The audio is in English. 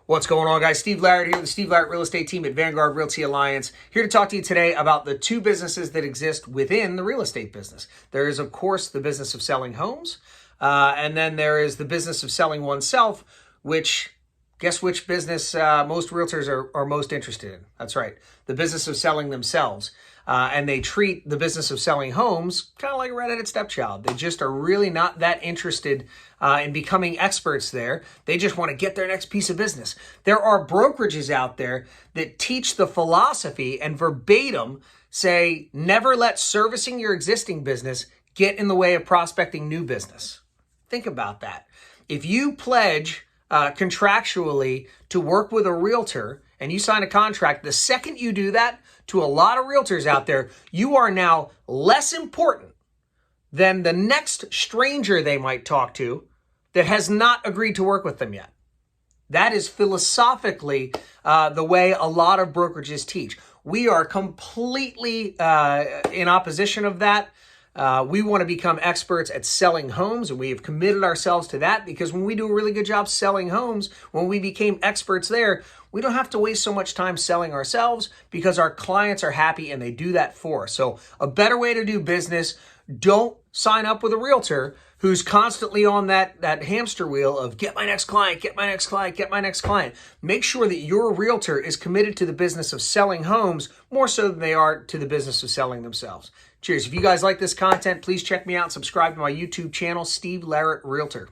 What's going on, guys? Steve Laret here, the Steve Laret Real Estate Team at Vanguard Realty Alliance. Here to talk to you today about the two businesses that exist within the real estate business. There is, of course, the business of selling homes, and then there is the business of selling oneself, which, guess which business most realtors are most interested in? That's right, the business of selling themselves. And they treat the business of selling homes kind of like a redheaded stepchild. They just are really not that interested in becoming experts there. They just want to get their next piece of business. There are brokerages out there that teach the philosophy and verbatim say, never let servicing your existing business get in the way of prospecting new business. Think about that. If you pledge contractually to work with a realtor and you sign a contract, the second you do that, to a lot of realtors out there, you are now less important than the next stranger they might talk to that has not agreed to work with them yet. That is philosophically the way a lot of brokerages teach. We are completely in opposition of that. We want to become experts at selling homes, and we have committed ourselves to that because when we do a really good job selling homes, when we became experts there, we don't have to waste so much time selling ourselves because our clients are happy and they do that for us. So a better way to do business, don't sign up with a realtor who's constantly on that hamster wheel of get my next client, get my next client, get my next client. Make sure that your realtor is committed to the business of selling homes more so than they are to the business of selling themselves. Cheers. If you guys like this content, please check me out and subscribe to my YouTube channel, Steve Laret Realtor.